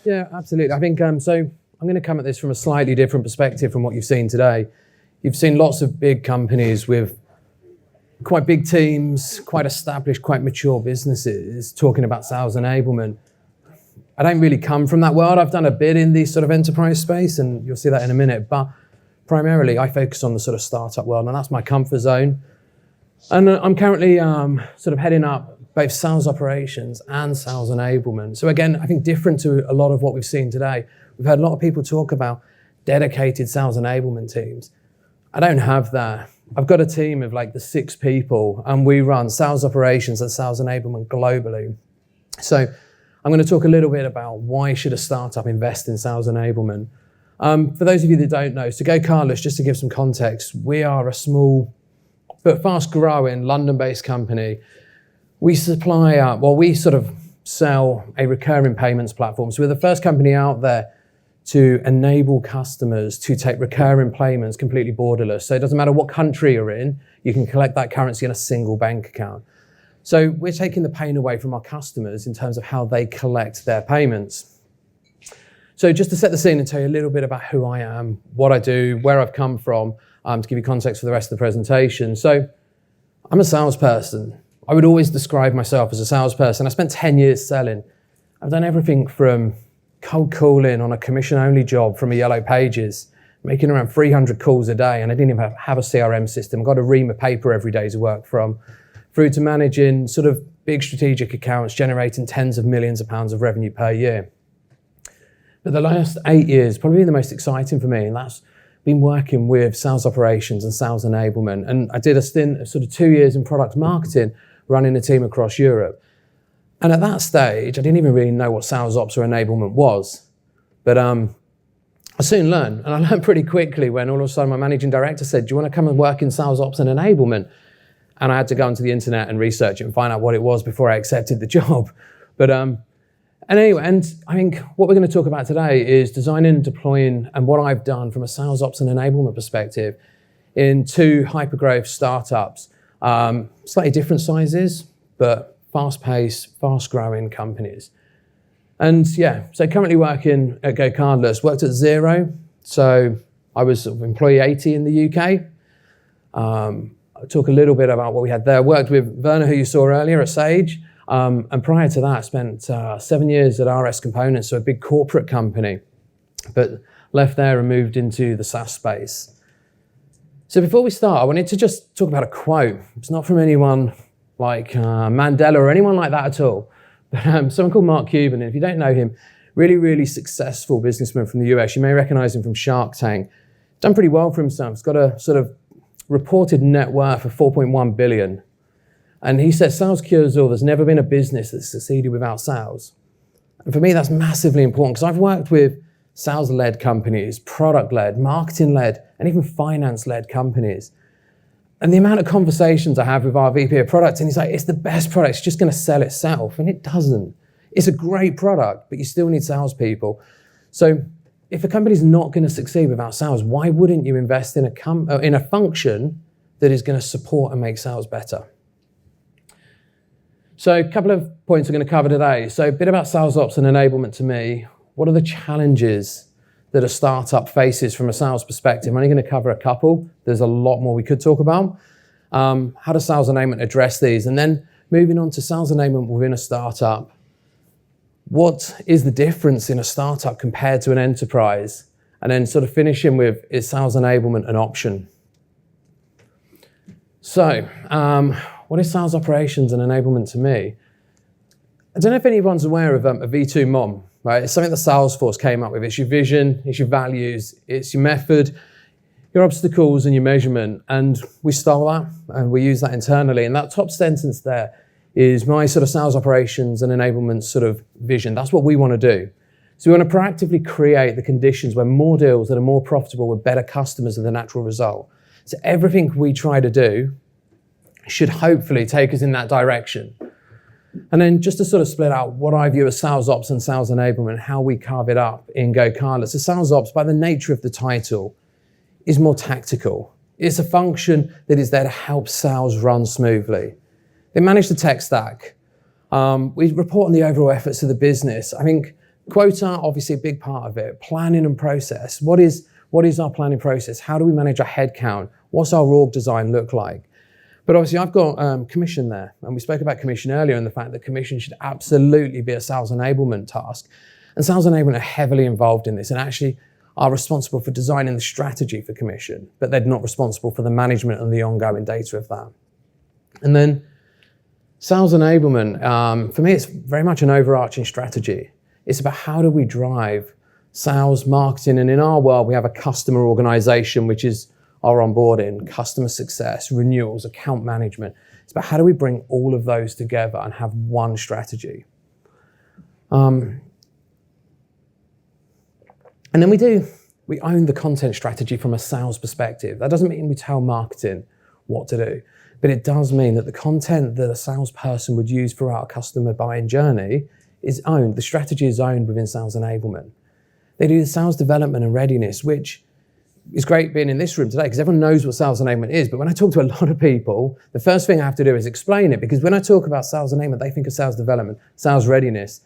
Yeah, absolutely. I think so. I'm going to come at this from a slightly different perspective from what you've seen today. You've seen lots of big companies with quite big teams, quite established, quite mature businesses talking about sales enablement. I don't really come from that world. I've done a bit in the sort of enterprise space, and you'll see that in a minute. But primarily, I focus on the sort of startup world, and that's my comfort zone. And I'm currently sort of heading up both sales operations and sales enablement. So again, I think different to a lot of what we've seen today. We've heard a lot of people talk about dedicated sales enablement teams. I don't have that. I've got a team of like the 6 people, and we run sales operations and sales enablement globally. So I'm going to talk a little bit about why should a startup invest in sales enablement. For those of you that don't know, so Go Cardless, just to give some context, we are a small but fast-growing London-based company. We supply, we sort of sell a recurring payments platform. So we're the first company out there to enable customers to take recurring payments completely borderless. So it doesn't matter what country you're in, you can collect that currency in a single bank account. So we're taking the pain away from our customers in terms of how they collect their payments. So just to set the scene and tell you a little bit about who I am, what I do, where I've come from, to give you context for the rest of the presentation. So I'm a salesperson. I would always describe myself as a salesperson. I spent 10 years selling. I've done everything from cold calling on a commission-only job from a Yellow Pages, making around 300 calls a day, and I didn't even have a CRM system. I got a ream of paper every day to work from, through to managing sort of big strategic accounts, generating tens of millions of pounds of revenue per year. But the last 8 years, probably the most exciting for me, and that's been working with sales operations and sales enablement. And I did a stint of sort of 2 years in product marketing, running a team across Europe. And at that stage, I didn't even really know what sales ops or enablement was. But I soon learned, and I learned pretty quickly when all of a sudden my managing director said, "Do you want to come and work in sales ops and enablement?" And I had to go onto the internet and research it and find out what it was before I accepted the job. But and anyway, and I think what we're going to talk about today is designing, deploying, and what I've done from a sales ops and enablement perspective in 2 hypergrowth startups, slightly different sizes, but fast-paced, fast-growing companies. And yeah, so currently working at Go Cardless, worked at Xero. So I was sort of employee 80 in the UK. I'll talk a little bit about what we had there. Worked with Werner, who you saw earlier at Sage. And prior to that, I spent 7 years at RS Components, so a big corporate company, but left there and moved into the SaaS space. So before we start, I wanted to just talk about a quote. It's not from anyone like Mandela or anyone like that at all, but someone called Mark Cuban. And if you don't know him, really, really successful businessman from the US. You may recognize him from Shark Tank. Done pretty well for himself. He's got a sort of reported net worth of 4.1 billion. And he says, sales cures all. There's never been a business that's succeeded without sales. And for me, that's massively important because I've worked with sales-led companies, product-led, marketing-led, and even finance-led companies. And the amount of conversations I have with our VP of product, and he's like, it's the best product, it's just going to sell itself. And it doesn't. It's a great product, but you still need salespeople. So if a company's not going to succeed without sales, why wouldn't you invest in a function that is going to support and make sales better? So a couple of points we're going to cover today. So a bit about sales ops and enablement to me. What are the challenges that a startup faces from a sales perspective? I'm only going to cover a couple. There's a lot more we could talk about. How does sales enablement address these? And then moving on to sales enablement within a startup. What is the difference in a startup compared to an enterprise? And then sort of finishing with, is sales enablement an option? So, what is sales operations and enablement to me? I don't know if anyone's aware of a V2 MOM, right? It's something that Salesforce came up with. It's your vision, it's your values, it's your method, your obstacles, and your measurement. And we stole that, and we use that internally. And that top sentence there is my sort of sales operations and enablement sort of vision. That's what we want to do. So we want to proactively create the conditions where more deals that are more profitable with better customers are the natural result. So everything we try to do should hopefully take us in that direction. And then just to sort of split out what I view as sales ops and sales enablement, how we carve it up in Go Cardless. So sales ops, by the nature of the title, is more tactical. It's a function that is there to help sales run smoothly. They manage the tech stack. We report on the overall efforts of the business. I think Quota, obviously a big part of it. Planning and process. What is our planning process? How do we manage our headcount? What's our org design look like? But obviously I've got commission there, and we spoke about commission earlier and the fact that commission should absolutely be a sales enablement task. And sales enablement are heavily involved in this and actually are responsible for designing the strategy for commission, but they're not responsible for the management and the ongoing data of that. And then sales enablement, for me, it's very much an overarching strategy. It's about how do we drive sales, marketing, and in our world, we have a customer organization, which is our onboarding, customer success, renewals, account management. It's about how do we bring all of those together and have one strategy. And then we own the content strategy from a sales perspective. That doesn't mean we tell marketing what to do, but it does mean that the content that a salesperson would use throughout a customer buying journey is owned. The strategy is owned within sales enablement. They do the sales development and readiness, which is great being in this room today because everyone knows what sales enablement is. But when I talk to a lot of people, the first thing I have to do is explain it, because when I talk about sales enablement, they think of sales development, sales readiness.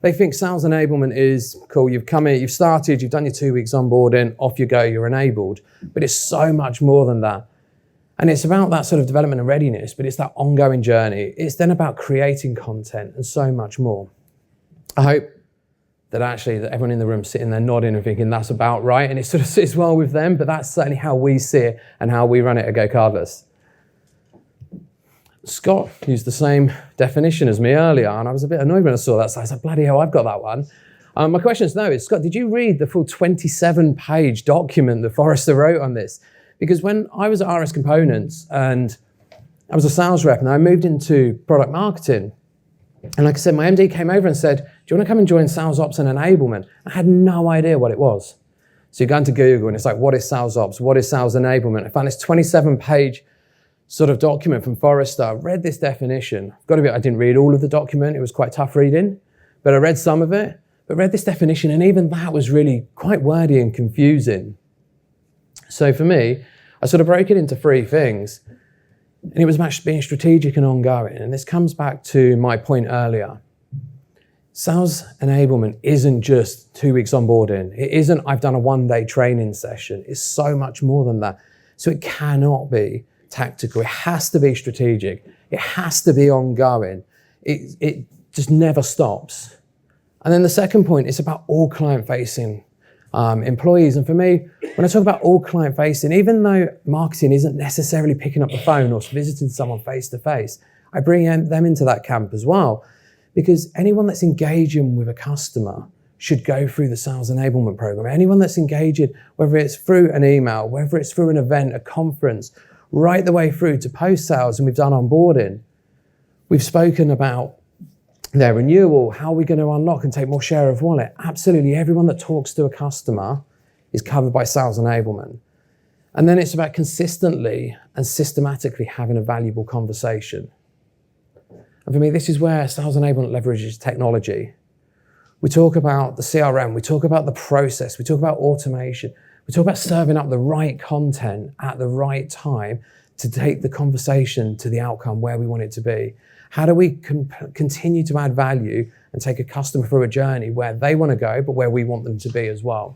They think sales enablement is cool. You've come in, you've started, you've done your 2 weeks onboarding, off you go, you're enabled. But it's so much more than that. And it's about that sort of development and readiness, but it's that ongoing journey. It's then about creating content and so much more. I hope that actually that everyone in the room sitting there nodding and thinking that's about right, and it sort of sits well with them, but that's certainly how we see it and how we run it at GoCardless. Scott used the same definition as me earlier, and I was a bit annoyed when I saw that, so I was like, bloody hell, I've got that one. My question is, Scott, did you read the full 27-page document that Forrester wrote on this? Because when I was at RS Components and I was a sales rep and I moved into product marketing, and like I said, my MD came over and said, do you want to come and join Sales Ops and Enablement? I had no idea what it was. So you go into Google and it's like, what is Sales Ops? What is Sales Enablement? I found this 27-page sort of document from Forrester. I read this definition. Got to be, I didn't read all of the document. It was quite tough reading, but I read some of it, but read this definition, and even that was really quite wordy and confusing. So for me, I sort of broke it into 3 things. And it was about being strategic and ongoing. And this comes back to my point earlier. Sales enablement isn't just 2 weeks onboarding. It isn't, I've done a 1-day training session. It's so much more than that. So it cannot be tactical. It has to be strategic. It has to be ongoing. It just never stops. And then the second point is about all client-facing employees. And for me, when I talk about all client-facing, even though marketing isn't necessarily picking up the phone or visiting someone face-to-face, I bring them into that camp as well. Because anyone that's engaging with a customer should go through the sales enablement program. Anyone that's engaging, whether it's through an email, whether it's through an event, a conference, right the way through to post-sales, and we've done onboarding. We've spoken about their renewal, how are we going to unlock and take more share of wallet? Absolutely, everyone that talks to a customer is covered by sales enablement. And then it's about consistently and systematically having a valuable conversation. And for me, this is where sales enablement leverages technology. We talk about the CRM, we talk about the process, we talk about automation, we talk about serving up the right content at the right time to take the conversation to the outcome where we want it to be. How do we continue to add value and take a customer through a journey where they want to go, but where we want them to be as well?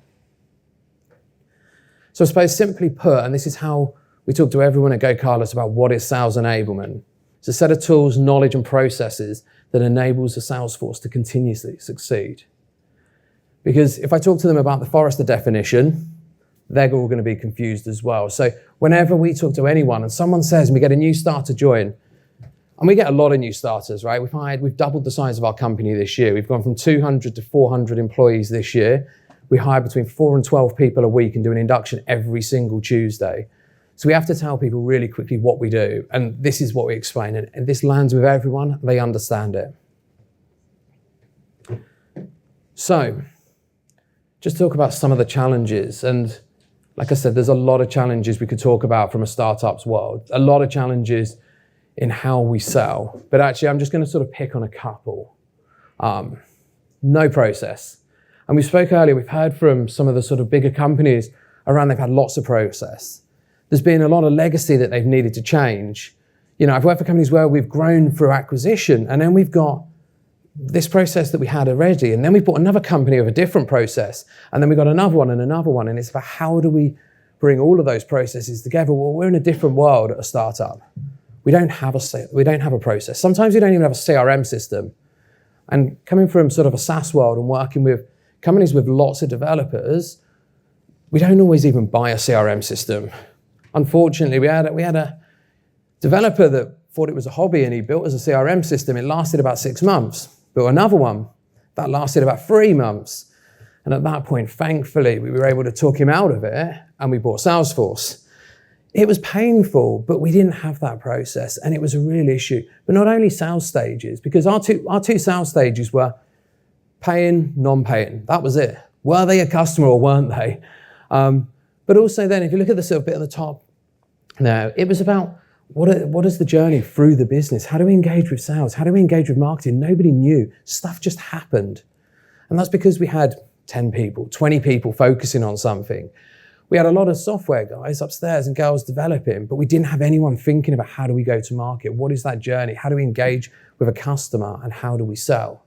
So I suppose simply put, and this is how we talk to everyone at GoCardless about what is sales enablement. It's a set of tools, knowledge, and processes that enables the sales force to continuously succeed. Because if I talk to them about the Forrester definition, they're all going to be confused as well. So whenever we talk to anyone and someone says, and we get a new starter join, and we get a lot of new starters, right? We've doubled the size of our company this year. We've gone from 200 to 400 employees this year. We hire between 4 and 12 people a week and do an induction every single Tuesday. So we have to tell people really quickly what we do. And this is what we explain. And this lands with everyone. They understand it. So just talk about some of the challenges. And like I said, there's a lot of challenges we could talk about from a startup's world. A lot of challenges in how we sell. But actually, I'm just going to sort of pick on a couple. No process. And we spoke earlier, we've heard from some of the sort of bigger companies around, they've had lots of process. There's been a lot of legacy that they've needed to change. You know, I've worked for companies where we've grown through acquisition, and then we've got this process that we had already, and then we bought another company with a different process, and then we got another one, and it's about how do we bring all of those processes together? Well, we're in a different world at a startup. We don't have a process. Sometimes we don't even have a CRM system. And coming from sort of a SaaS world and working with companies with lots of developers, we don't always even buy a CRM system. Unfortunately, we had a developer that thought it was a hobby and he built us a CRM system. It lasted about 6 months. Built another one. That lasted about 3 months. And at that point, thankfully, we were able to talk him out of it and we bought Salesforce. It was painful, but we didn't have that process and it was a real issue. But not only sales stages, because our two sales stages were paying, non-paying. That was it. Were they a customer or weren't they? But also then, if you look at the sort of bit at the top now, it was about what is the journey through the business? How do we engage with sales? How do we engage with marketing? Nobody knew. Stuff just happened. And that's because we had 10 people, 20 people focusing on something. We had a lot of software guys upstairs and girls developing, but we didn't have anyone thinking about how do we go to market? What is that journey? How do we engage with a customer and how do we sell?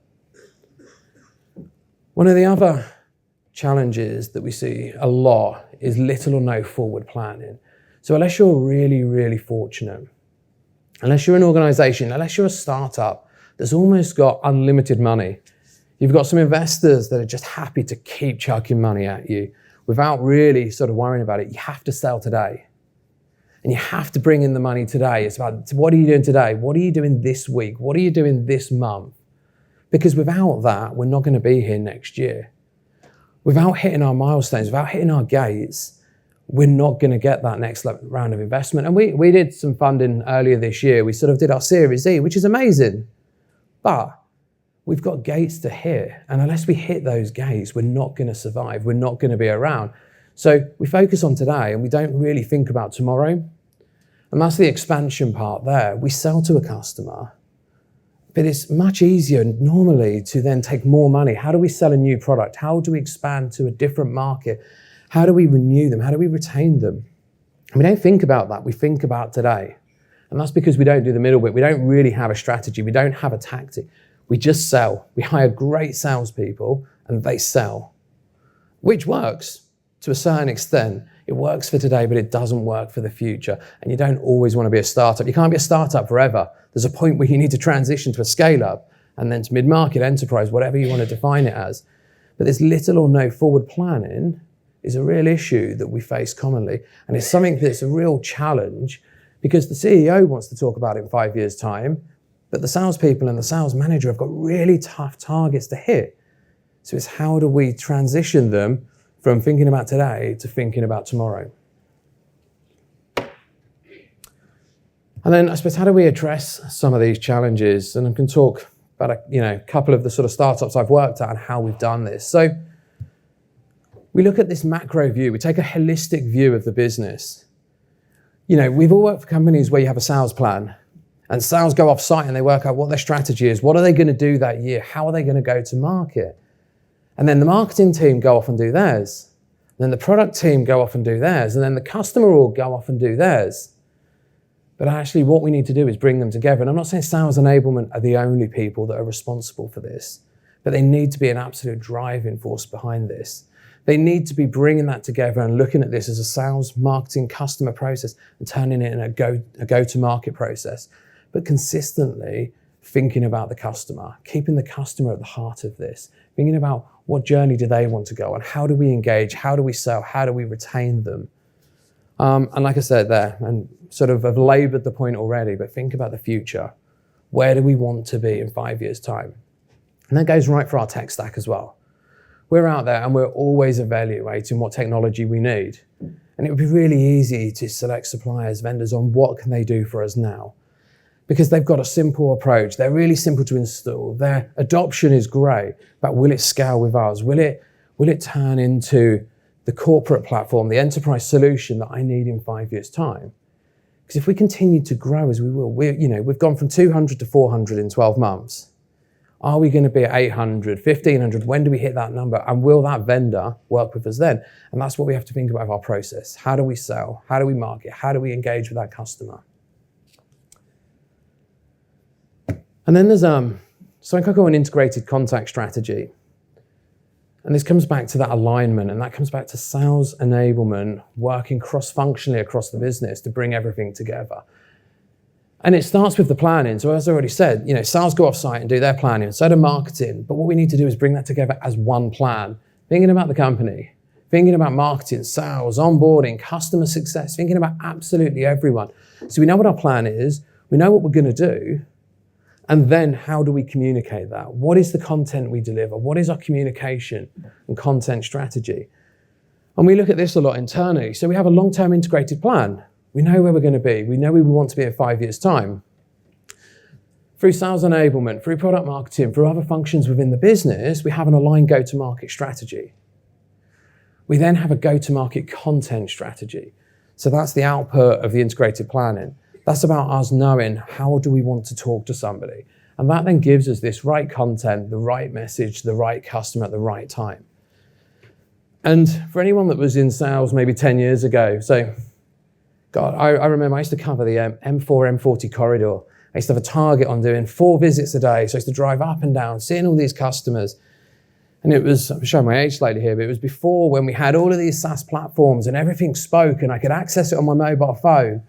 One of the other challenges that we see a lot is little or no forward planning. So unless you're really, really fortunate, unless you're an organization, unless you're a startup that's almost got unlimited money, you've got some investors that are just happy to keep chucking money at you without really sort of worrying about it. You have to sell today. And you have to bring in the money today. It's about, what are you doing today? What are you doing this week? What are you doing this month? Because without that, we're not going to be here next year. Without hitting our milestones, without hitting our gates, we're not going to get that next round of investment. And we did some funding earlier this year. We sort of did our Series E, which is amazing. But we've got gates to hit. And unless we hit those gates, we're not going to survive. We're not going to be around. So we focus on today and we don't really think about tomorrow. And that's the expansion part there. We sell to a customer, but it's much easier normally to then take more money. How do we sell a new product? How do we expand to a different market? How do we renew them? How do we retain them? And we don't think about that. We think about today. And that's because we don't do the middle bit. We don't really have a strategy. We don't have a tactic. We just sell. We hire great salespeople and they sell, which works to a certain extent. It works for today, but it doesn't work for the future. And you don't always want to be a startup. You can't be a startup forever. There's a point where you need to transition to a scale-up and then to mid-market, enterprise, whatever you want to define it as. But this little or no forward planning is a real issue that we face commonly. And it's something that's a real challenge because the CEO wants to talk about it in 5 years' time, but the salespeople and the sales manager have got really tough targets to hit. So it's how do we transition them from thinking about today to thinking about tomorrow? And then I suppose, how do we address some of these challenges? And I can talk about a couple of the sort of startups I've worked at and how we've done this. So we look at this macro view. We take a holistic view of the business. We've all worked for companies where you have a sales plan and sales go off site and they work out what their strategy is. What are they going to do that year? How are they going to go to market? And then the marketing team go off and do theirs. And then the product team go off and do theirs. And then the customer will go off and do theirs. But actually what we need to do is bring them together. And I'm not saying Sales Enablement are the only people that are responsible for this, but they need to be an absolute driving force behind this. They need to be bringing that together and looking at this as a sales, marketing, customer process and turning it in a go-to-market process, but consistently thinking about the customer, keeping the customer at the heart of this, thinking about what journey do they want to go on, how do we engage, how do we sell, how do we retain them? And like I said there, and sort of have laboured the point already, but think about the future. Where do we want to be in 5 years' time? And that goes right for our tech stack as well. We're out there and we're always evaluating what technology we need. And it would be really easy to select suppliers, vendors on what can they do for us now. Because they've got a simple approach. They're really simple to install. Their adoption is great, but will it scale with us? Will it turn into the corporate platform, the enterprise solution that I need in 5 years' time? Because if we continue to grow as we will, we've gone from 200 to 400 in 12 months. Are we going to be at 800, 1,500? When do we hit that number? And will that vendor work with us then? And that's what we have to think about with our process. How do we sell? How do we market? How do we engage with our customer? And then there's something I call an integrated contact strategy. And this comes back to that alignment, and that comes back to sales enablement, working cross-functionally across the business to bring everything together. And it starts with the planning. So as I already said, sales go off-site and do their planning, so do marketing. But what we need to do is bring that together as one plan, thinking about the company, thinking about marketing, sales, onboarding, customer success, thinking about absolutely everyone. So we know what our plan is, we know what we're going to do, and then how do we communicate that? What is the content we deliver? What is our communication and content strategy? And we look at this a lot internally. So we have a long-term integrated plan. We know where we're going to be. We know where we want to be in 5 years' time. Through sales enablement, through product marketing, through other functions within the business, we have an aligned go-to-market strategy. We then have a go-to-market content strategy. So that's the output of the integrated planning. That's about us knowing how do we want to talk to somebody. And that then gives us this right content, the right message, the right customer at the right time. And for anyone that was in sales maybe 10 years ago, so God, I remember I used to cover the M4, M40 corridor. I used to have a target on doing 4 visits a day. So I used to drive up and down, seeing all these customers. And it was, I'm showing my age slightly here, but it was before when we had all of these SaaS platforms and everything spoke and I could access it on my mobile phone.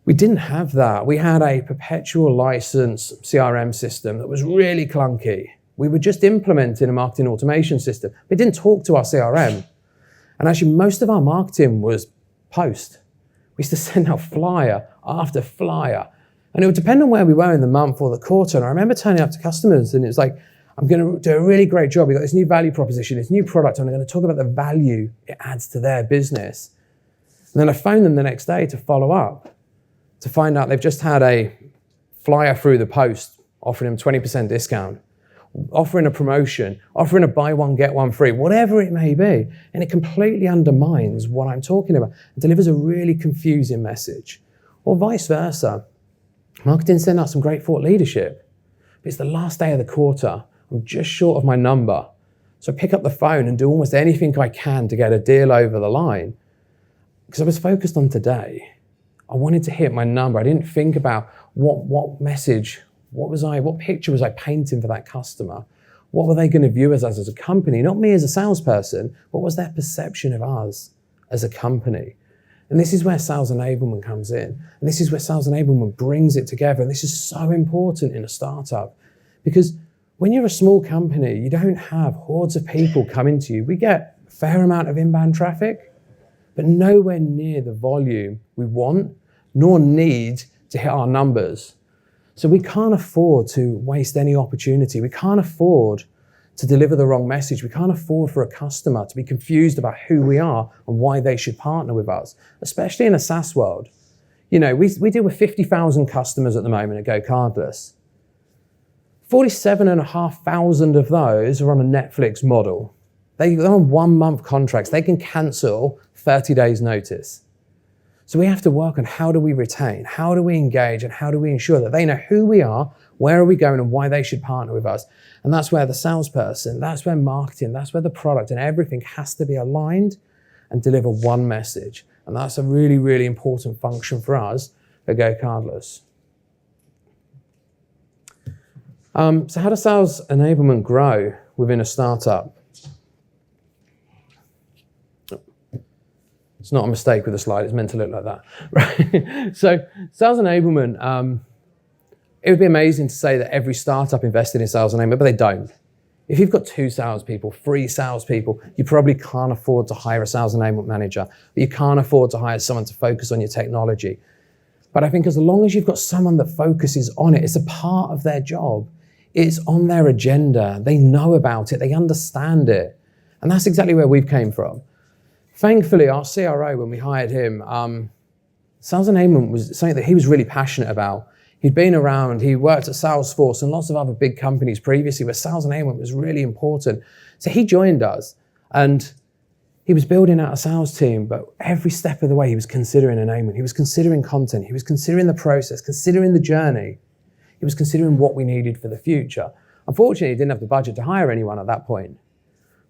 We didn't have that. We had a perpetual license CRM system that was really clunky. We were just implementing a marketing automation system. We didn't talk to our CRM. And actually most of our marketing was post. We used to send out flyer after flyer. And it would depend on where we were in the month or the quarter. And I remember turning up to customers and it was like, I'm going to do a really great job. We've got this new value proposition, this new product, and I'm going to talk about the value it adds to their business. And then I phoned them the next day to follow up, to find out they've just had a flyer through the post offering them 20% discount, offering a promotion, offering a buy one, get one free, whatever it may be. And it completely undermines what I'm talking about and delivers a really confusing message. Or vice versa. Marketing sent out some great thought leadership. But it's the last day of the quarter. I'm just short of my number. So I pick up the phone and do almost anything I can to get a deal over the line. Because I was focused on today. I wanted to hit my number. I didn't think about what message, what picture was I painting for that customer? What were they going to view us as a company? Not me as a salesperson. What was their perception of us as a company? And this is where sales enablement comes in. And this is where sales enablement brings it together. And this is so important in a startup. Because when you're a small company, you don't have hordes of people coming to you. We get a fair amount of inbound traffic, but nowhere near the volume we want, nor need to hit our numbers. So we can't afford to waste any opportunity. We can't afford to deliver the wrong message. We can't afford for a customer to be confused about who we are and why they should partner with us, especially in a SaaS world. We deal with 50,000 customers at the moment at Go Cardless. 47,500 of those are on a Netflix model. They're on 1-month contracts. They can cancel 30 days notice. So we have to work on how do we retain, how do we engage, and how do we ensure that they know who we are, where are we going, and why they should partner with us. And that's where the salesperson, that's where marketing, that's where the product and everything has to be aligned and deliver one message. And that's a really, really important function for us at Go Cardless. So how does sales enablement grow within a startup? It's not a mistake with the slide, it's meant to look like that. Right? So sales enablement, it would be amazing to say that every startup invested in sales enablement, but they don't. If you've got 2 salespeople, 3 salespeople, you probably can't afford to hire a sales enablement manager. But you can't afford to hire someone to focus on your technology. But I think as long as you've got someone that focuses on it, it's a part of their job. It's on their agenda. They know about it. They understand it. And that's exactly where we've came from. Thankfully, our CRO, when we hired him, sales enablement was something that he was really passionate about. He'd been around, he worked at Salesforce and lots of other big companies previously where sales enablement was really important. So he joined us and he was building out a sales team, but every step of the way he was considering enablement. He was considering content. He was considering the process, considering the journey. He was considering what we needed for the future. Unfortunately, he didn't have the budget to hire anyone at that point.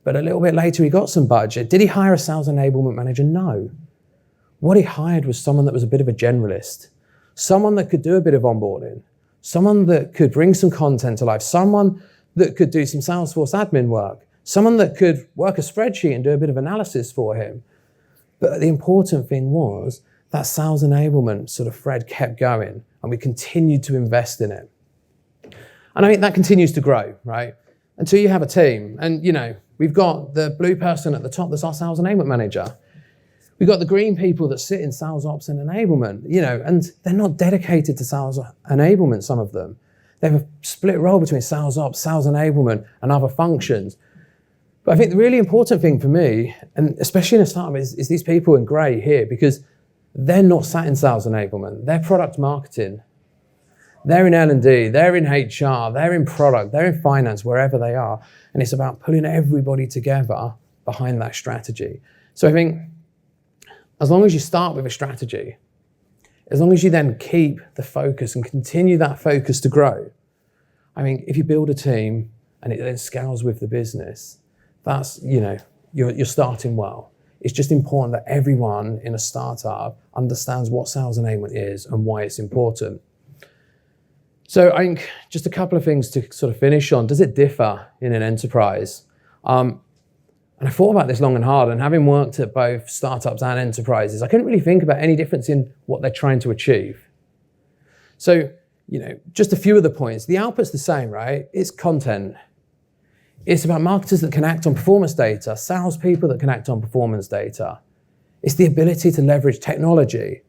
But a little bit later, he got some budget. Did he hire a sales enablement manager? No. What he hired was someone that was a bit of a generalist, someone that could do a bit of onboarding, someone that could bring some content to life, someone that could do some Salesforce admin work, someone that could work a spreadsheet and do a bit of analysis for him. But the important thing was that sales enablement sort of thread kept going, and we continued to invest in it. And I think that continues to grow, right? Until you have a team. And, we've got the blue person at the top that's our sales enablement manager. We've got the green people that sit in sales ops and enablement, and they're not dedicated to sales enablement, some of them. They have a split role between sales ops, sales enablement, and other functions. But I think the really important thing for me, and especially in a startup, is these people in grey here, because they're not sat in sales enablement. They're product marketing. They're in L&D, they're in HR, they're in product, they're in finance, wherever they are. And it's about pulling everybody together behind that strategy. So I think as long as you start with a strategy, as long as you then keep the focus and continue that focus to grow, I mean, if you build a team and it then scales with the business, that's, you're starting well. It's just important that everyone in a startup understands what sales enablement is and why it's important. So I think just a couple of things to sort of finish on. Does it differ in an enterprise? And I thought about this long and hard, and having worked at both startups and enterprises, I couldn't really think about any difference in what they're trying to achieve. So, just a few of the points. The output's the same, right? It's content. It's about marketers that can act on performance data, salespeople that can act on performance data. It's the ability to leverage technology.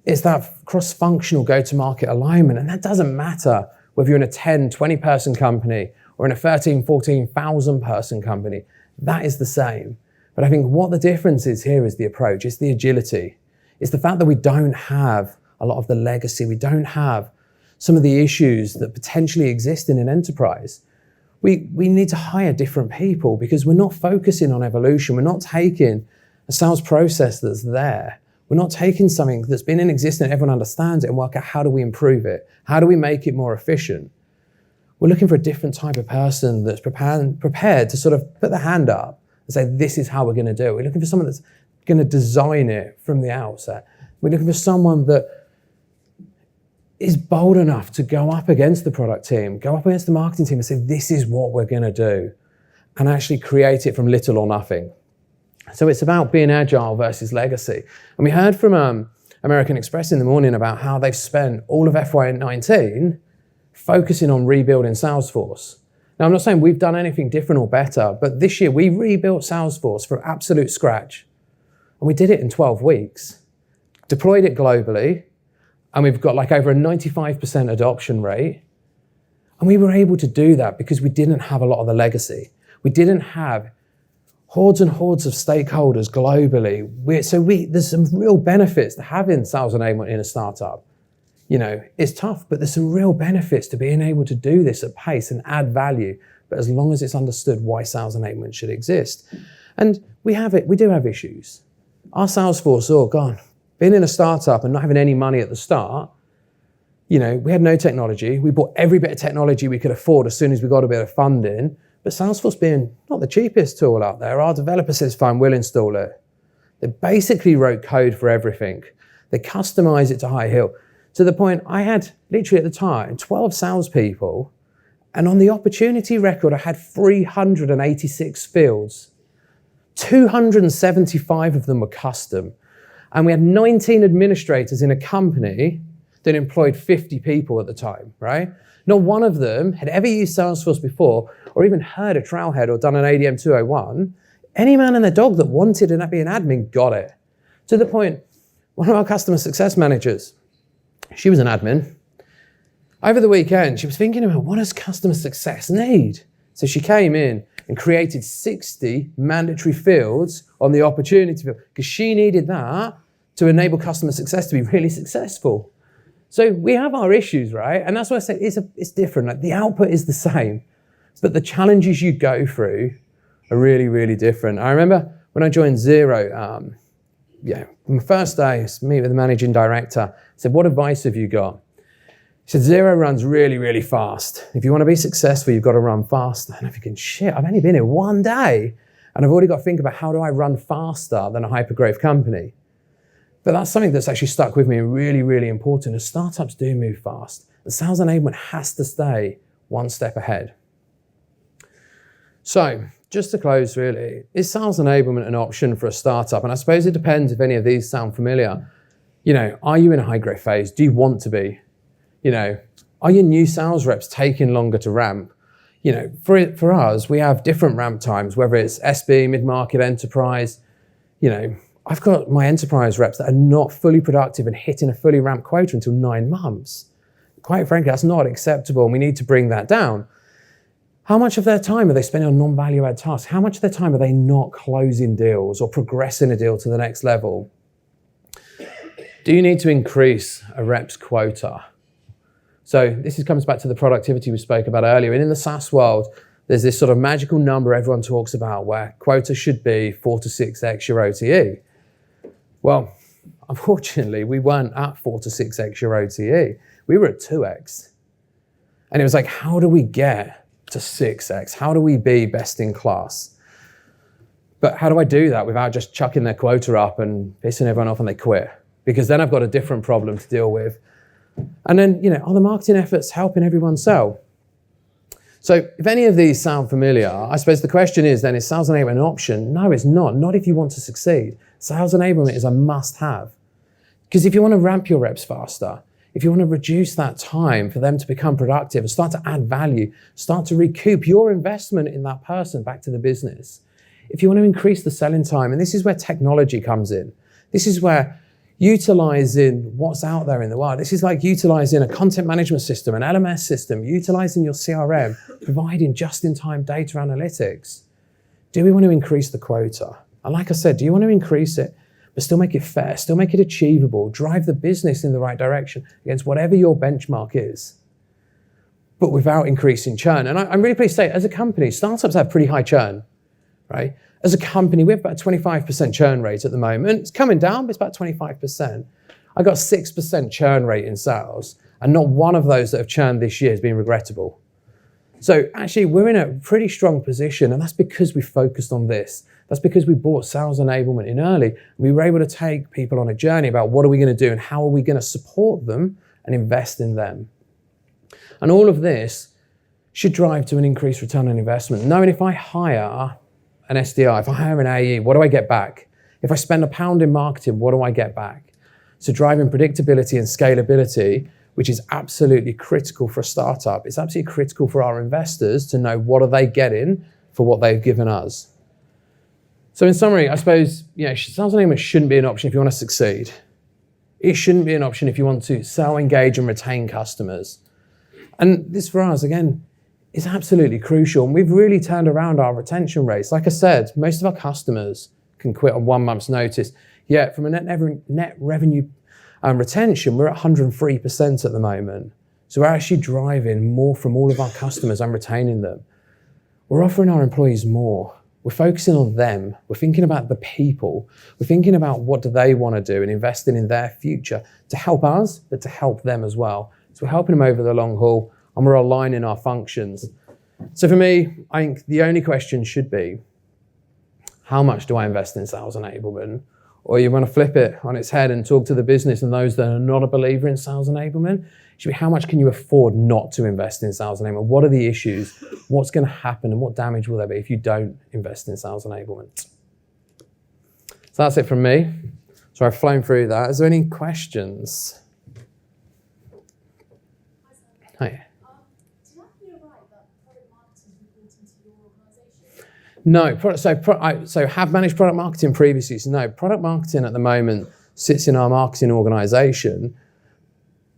It's that cross-functional go-to-market alignment. And that doesn't matter whether you're in a 10, 20-person company or in a 13, 14,000-person company. That is the same. But I think what the difference is here is the approach. It's the agility. It's the fact that we don't have a lot of the legacy. We don't have some of the issues that potentially exist in an enterprise. We need to hire different people because we're not focusing on evolution. We're not taking a sales process that's there. We're not taking something that's been in existence, everyone understands it, and work out how do we improve it? How do we make it more efficient? We're looking for a different type of person that's prepared to sort of put their hand up and say, this is how we're going to do it. We're looking for someone that's going to design it from the outset. We're looking for someone that is bold enough to go up against the product team, go up against the marketing team and say, this is what we're going to do, and actually create it from little or nothing. So it's about being agile versus legacy. And we heard from American Express in the morning about how they've spent all of FY19 focusing on rebuilding Salesforce. Now, I'm not saying we've done anything different or better, but this year we rebuilt Salesforce from absolute scratch. And we did it in 12 weeks, deployed it globally, and we've got like over a 95% adoption rate. And we were able to do that because we didn't have a lot of the legacy. We didn't have hordes and hordes of stakeholders globally. There's some real benefits to having sales enablement in a startup. It's tough, but there's some real benefits to being able to do this at pace and add value, but as long as it's understood why sales enablement should exist. And we do have issues. Our Salesforce, being in a startup and not having any money at the start, we had no technology. We bought every bit of technology we could afford as soon as we got a bit of funding. But Salesforce being not the cheapest tool out there, our developer says, fine, we'll install it. They basically wrote code for everything. They customized it to high heel. To the point, I had literally at the time 12 salespeople, and on the opportunity record, I had 386 fields. 275 of them were custom. And we had 19 administrators in a company that employed 50 people at the time, right? Not one of them had ever used Salesforce before or even heard of Trailhead or done an ADM 201. Any man and their dog that wanted to be an admin got it. To the point, one of our customer success managers, she was an admin. Over the weekend, she was thinking about what does customer success need? So she came in and created 60 mandatory fields on the opportunity field because she needed that to enable customer success to be really successful. So we have our issues, right? And that's why I say it's different. Like the output is the same, but the challenges you go through are really, really different. I remember when I joined Xero, my first day, I meet with the managing director. I said, what advice have you got? He said, Xero runs really, really fast. If you want to be successful, you've got to run faster. And I'm thinking, shit, I've only been here one day, and I've already got to think about how do I run faster than a hyper-growth company. But that's something that's actually stuck with me and really, really important. As startups do move fast, And sales enablement has to stay one step ahead. So just to close really, is sales enablement an option for a startup? And I suppose it depends if any of these sound familiar. Are you in a high growth phase? Do you want to be? Are your new sales reps taking longer to ramp? For us, we have different ramp times, whether it's SB, mid-market, enterprise. I've got my enterprise reps that are not fully productive and hitting a fully ramped quota until 9 months. Quite frankly, that's not acceptable, and we need to bring that down. How much of their time are they spending on non-value add tasks? How much of their time are they not closing deals or progressing a deal to the next level? Do you need to increase a rep's quota? So this comes back to the productivity we spoke about earlier. And in the SaaS world, there's this sort of magical number everyone talks about where quota should be 4 to 6x your OTE. Well, unfortunately, we weren't at 4 to 6x your OTE. We were at 2x. And it was like, how do we get to 6x? How do we be best in class? But how do I do that without just chucking their quota up and pissing everyone off and they quit? Because then I've got a different problem to deal with. And then, are the marketing efforts helping everyone sell? So if any of these sound familiar, I suppose the question is then, is sales enablement an option? No, it's not. Not if you want to succeed. Sales enablement is a must-have. Because if you want to ramp your reps faster, if you want to reduce that time for them to become productive and start to add value, start to recoup your investment in that person back to the business, if you want to increase the selling time, and this is where technology comes in. This is where utilizing what's out there in the world. This is like utilizing a content management system, an LMS system, utilizing your CRM, providing just-in-time data analytics. Do we want to increase the quota? And like I said, do you want to increase it, but still make it fair, still make it achievable, drive the business in the right direction against whatever your benchmark is, but without increasing churn? And I'm really pleased to say, as a company, startups have pretty high churn, right? As a company, we have about a 25% churn rate at the moment. It's coming down, but it's about 25%. I got 6% churn rate in sales, and not one of those that have churned this year has been regrettable. So actually, we're in a pretty strong position, and that's because we focused on this. That's because we brought sales enablement in early. We were able to take people on a journey about what are we going to do and how are we going to support them and invest in them. And all of this should drive to an increased return on investment, knowing if I hire an SDR, if I hire an AE, what do I get back? If I spend £1 in marketing, what do I get back? So driving predictability and scalability, which is absolutely critical for a startup. It's absolutely critical for our investors to know what are they getting for what they've given us. So in summary, I suppose, sales enablement shouldn't be an option if you want to succeed. It shouldn't be an option if you want to sell, engage, and retain customers. And this for us, again, is absolutely crucial. And we've really turned around our retention rates. Like I said, most of our customers can quit on 1 month's notice. Yet from a net revenue retention, we're at 103% at the moment. So we're actually driving more from all of our customers and retaining them. We're offering our employees more. We're focusing on them. We're thinking about the people. We're thinking about what do they want to do and investing in their future to help us, but to help them as well. So we're helping them over the long haul, and we're aligning our functions. So for me, I think the only question should be, how much do I invest in sales enablement? Or you want to flip it on its head and talk to the business and those that are not a believer in sales enablement, it should be how much can you afford not to invest in sales enablement? What are the issues? What's going to happen and what damage will there be if you don't invest in sales enablement? So that's it from me. So I've flown through that. Is there any questions? Hi. No, so have managed product marketing previously. So no, product marketing at the moment sits in our marketing organization,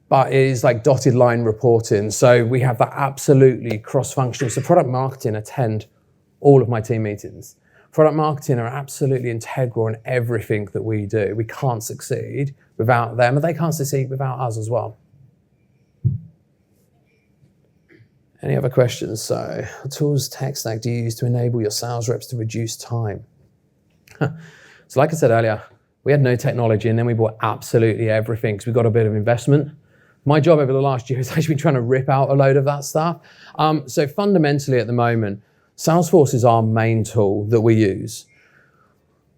but it is like dotted line reporting. So we have that absolutely cross-functional. So product marketing attend all of my team meetings. Product marketing are absolutely integral in everything that we do. We can't succeed without them, and they can't succeed without us as well. Any other questions? So, what tools, tech stack do you use to enable your sales reps to reduce time? So like I said earlier, we had no technology and then we bought absolutely everything because we got a bit of investment. My job over the last year has actually been trying to rip out a load of that stuff. So fundamentally at the moment, Salesforce is our main tool that we use.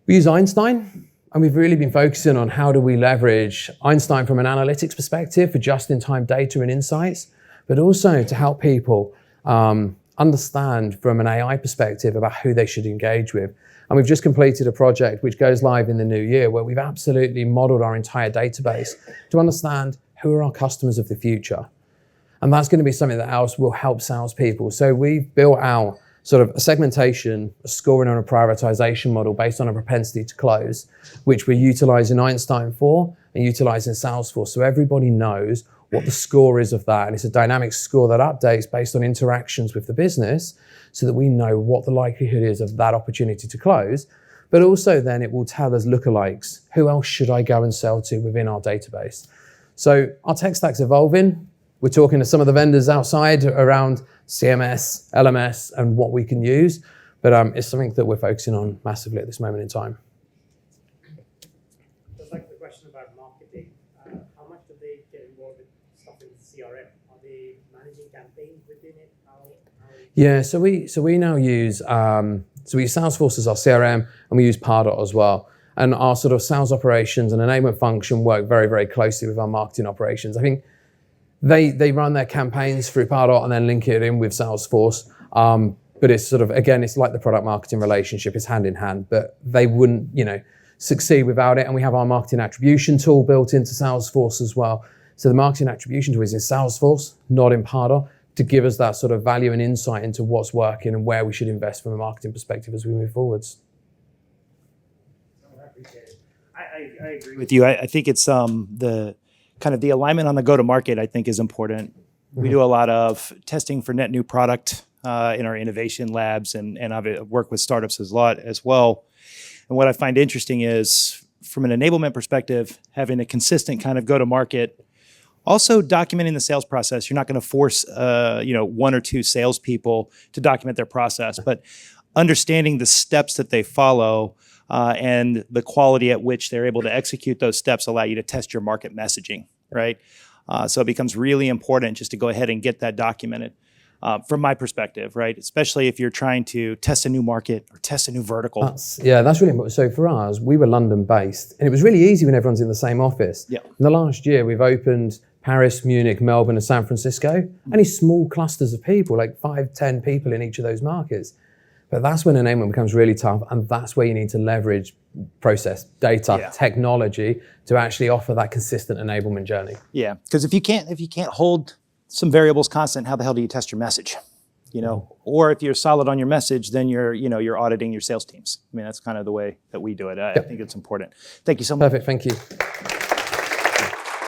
We use Einstein. And we've really been focusing on how do we leverage Einstein from an analytics perspective for just-in-time data and insights, but also to help people understand from an AI perspective about who they should engage with. And we've just completed a project which goes live in the new year where we've absolutely modeled our entire database to understand who are our customers of the future. And that's going to be something that else will help salespeople. So we've built out sort of a segmentation, a scoring and a prioritization model based on a propensity to close, which we're utilizing Einstein for and utilizing Salesforce. So everybody knows what the score is of that. And it's a dynamic score that updates based on interactions with the business so that we know what the likelihood is of that opportunity to close. But also then it will tell us lookalikes. Who else should I go and sell to within our database? So our tech stack's evolving. We're talking to some of the vendors outside around CMS, LMS, and what we can use. But it's something that we're focusing on massively at this moment in time. Just like the question about marketing, how much do they get involved with stuff in CRM? Are they managing campaigns within it? Yeah, so we now use we use Salesforce as our CRM, and we use Pardot as well. And our sort of sales operations and enablement function work very, very closely with our marketing operations. I think they run their campaigns through Pardot and then link it in with Salesforce. But it's sort of, again, it's like the product marketing relationship, it's hand in hand, but they wouldn't, succeed without it. And we have our marketing attribution tool built into Salesforce as well. So the marketing attribution tool is in Salesforce, not in Pardot, to give us that sort of value and insight into what's working and where we should invest from a marketing perspective as we move forwards. I agree with you. I think it's the kind of the alignment on the go-to-market, I think, is important. We do a lot of testing for net new product in our innovation labs, and I've worked with startups a lot as well. And what I find interesting is, from an enablement perspective, having a consistent kind of go-to-market, also documenting the sales process. You're not going to force one or two salespeople to document their process, but understanding the steps that they follow and the quality at which they're able to execute those steps allow you to test your market messaging, right? So it becomes really important just to go ahead and get that documented from my perspective, right? Especially if you're trying to test a new market or test a new vertical. That's really important. So for us, we were London-based, and it was really easy when everyone's in the same office. Yeah. In the last year, we've opened Paris, Munich, Melbourne, and San Francisco. Only small clusters of people, like 5, 10 people in each of those markets. But that's when enablement becomes really tough, and that's where you need to leverage process, data, technology to actually offer that consistent enablement journey. Yeah, because if you can't hold some variables constant, how the hell do you test your message? Or if you're solid on your message, then you're auditing your sales teams. I mean, that's kind of the way that we do it. I think it's important. Thank you so much. Perfect, thank you.